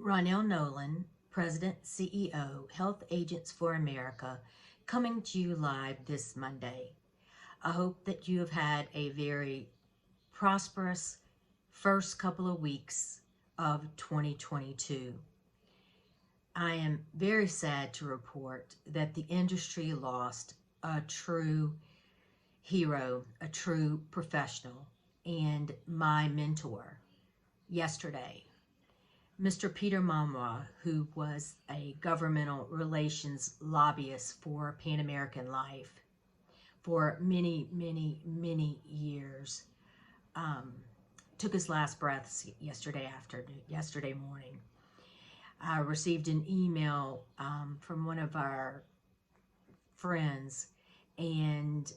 Ronell Nolan, President, CEO, Health Agents for America, coming to you live this Monday. I hope that you have had a very prosperous first couple of weeks of 2022. I am very sad to report that the industry lost a true hero, a true professional, and my mentor yesterday. Mr. Peter Monroe, who was a governmental relations lobbyist for Pan American Life for many, many, many years, took his last breaths yesterday morning. I received an email from one of our friends and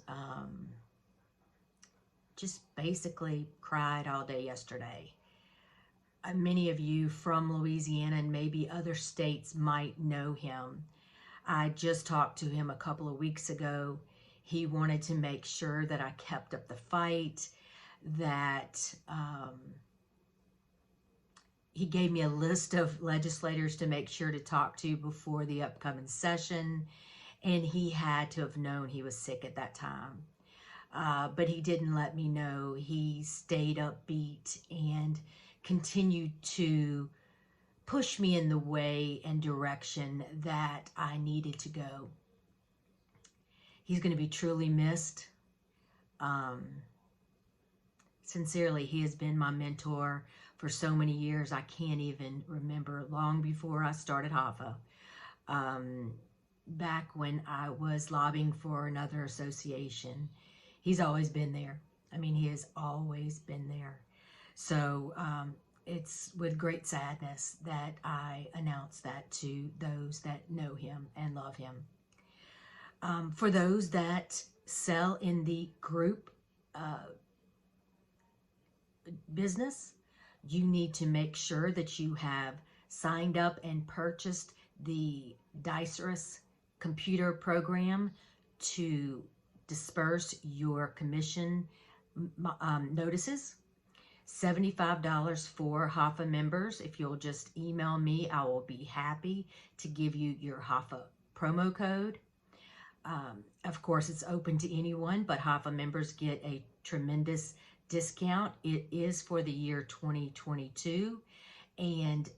just basically cried all day yesterday. Many of you from Louisiana and maybe other states might know him. I just talked to him a couple of weeks ago. He wanted to make sure that I kept up the fight, that he gave me a list of legislators to make sure to talk to before the upcoming session, and he had to have known he was sick at that time. But he didn't let me know. He stayed upbeat and continued to push me in the way and direction that I needed to go. He's going to be truly missed. Sincerely, he has been my mentor for so many years. I can't even remember, long before I started HAFA. Back when I was lobbying for another association. He's always been there. I mean, he has always been there. So it's with great sadness that I announce that to those that know him and love him. For those that sell in the group business, you need to make sure that you have signed up and purchased the Dicerus computer program to disperse your commission notices. $75 for HAFA members. If you'll just email me, I will be happy to give you your HAFA promo code. Of course, it's open to anyone, but HAFA members get a tremendous discount. It is for the year 2022, and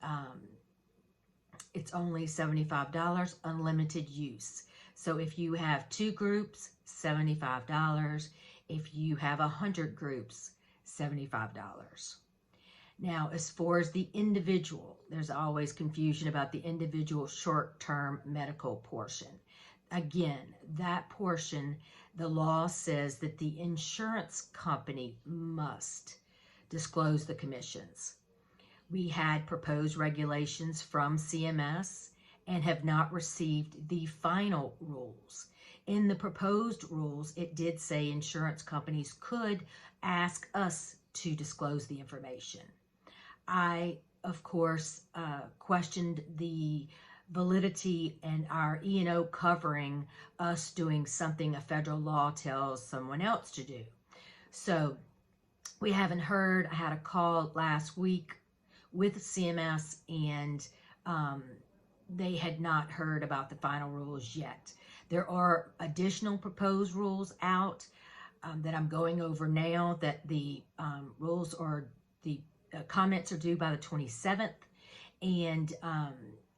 it's only $75, unlimited use. So if you have 2 groups, $75. If you have 100 groups, $75. Now, as far as the individual, there's always confusion about the individual short-term medical portion. Again, that portion, the law says that the insurance company must disclose the commissions. We had proposed regulations from CMS and have not received the final rules. In the proposed rules, it did say insurance companies could ask us to disclose the information. I, of course, questioned the validity and our E&O covering us doing something a federal law tells someone else to do. So we haven't heard. I had a call last week with CMS, and they had not heard about the final rules yet. There are additional proposed rules out that I'm going over now, that the rules or the comments are due by the 27th, and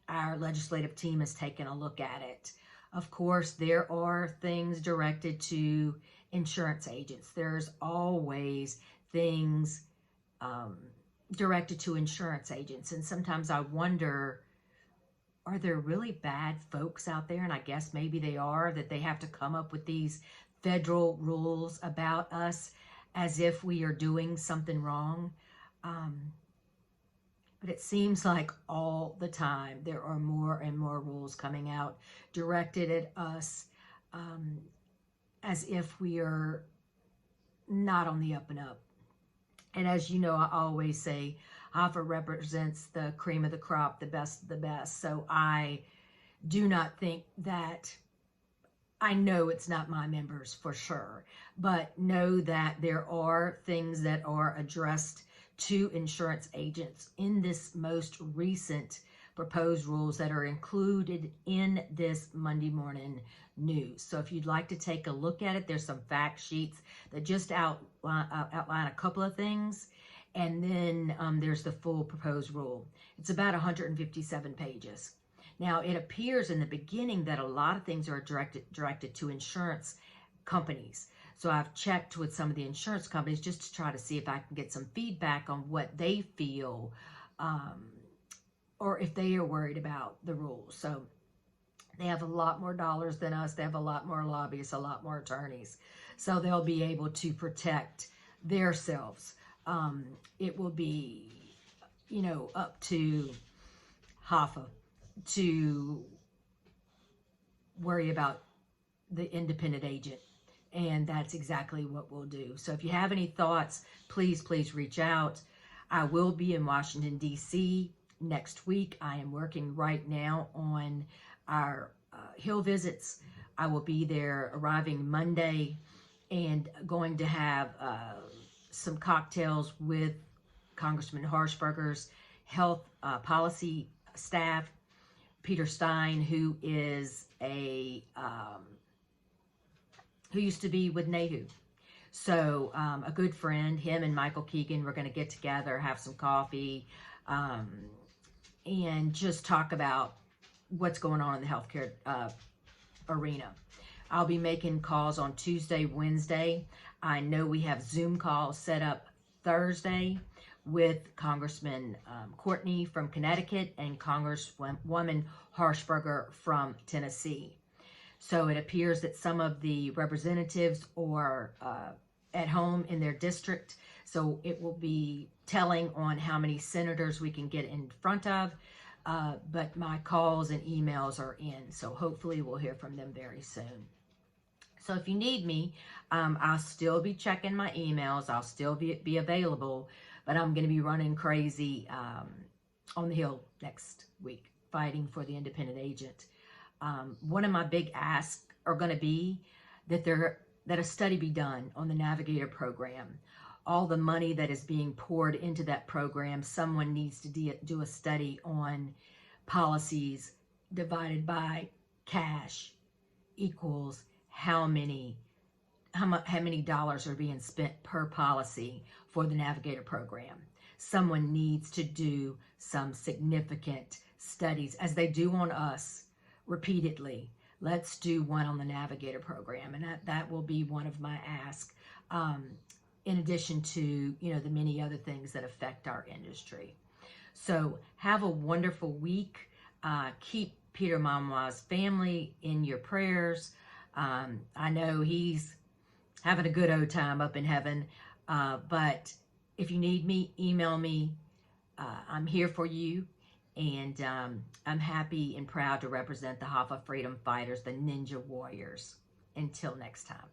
our legislative team has taken a look at it. Of course, there are things directed to insurance agents. There's always things directed to insurance agents, and sometimes I wonder, are there really bad folks out there? And I guess maybe they are, that they have to come up with these federal rules about us as if we are doing something wrong. But it seems like all the time there are more and more rules coming out directed at us as if we are not on the up and up. And as you know, I always say, HAFA represents the cream of the crop, the best of the best. So I do not think that, I know it's not my members for sure, but know that there are things that are addressed to insurance agents in this most recent proposed rules that are included in this Monday morning news. So if you'd like to take a look at it, there's some fact sheets that just outline a couple of things. And then there's the full proposed rule. It's about 157 pages. Now, it appears in the beginning that a lot of things are directed to insurance companies. So I've checked with some of the insurance companies just to try to see if I can get some feedback on what they feel, or if they are worried about the rules. So they have a lot more dollars than us. They have a lot more lobbyists, a lot more attorneys. So they'll be able to protect themselves. It will be, up to HAFA to worry about the independent agent. And that's exactly what we'll do. So if you have any thoughts, please reach out. I will be in Washington, D.C. next week. I am working right now on our Hill visits. I will be there arriving Monday and going to have some cocktails with Congressman Harshberger's health policy staff, Peter Stein, who is who used to be with NAHU. So a good friend, him and Michael Keegan, we're going to get together, have some coffee, and just talk about what's going on in the healthcare arena. I'll be making calls on Tuesday, Wednesday. I know we have Zoom calls set up Thursday with Congressman Courtney from Connecticut and Congresswoman Harshberger from Tennessee. So it appears that some of the representatives are at home in their district. So it will be telling on how many senators we can get in front of. But my calls and emails are in. So hopefully we'll hear from them very soon. So if you need me, I'll still be checking my emails. I'll still be available. But I'm going to be running crazy on the Hill next week, fighting for the independent agent. One of my big asks are going to be that a study be done on the Navigator program. All the money that is being poured into that program, someone needs to do a study on policies divided by cash equals how many dollars are being spent per policy for the Navigator program. Someone needs to do some significant studies, as they do on us repeatedly. Let's do one on the Navigator program, and that will be one of my asks, in addition to the many other things that affect our industry. So have a wonderful week. Keep Peter Mamwa's family in your prayers. I know he's having a good old time up in heaven, but if you need me, email me. I'm here for you. And I'm happy and proud to represent the HAFA Freedom Fighters, the Ninja Warriors. Until next time.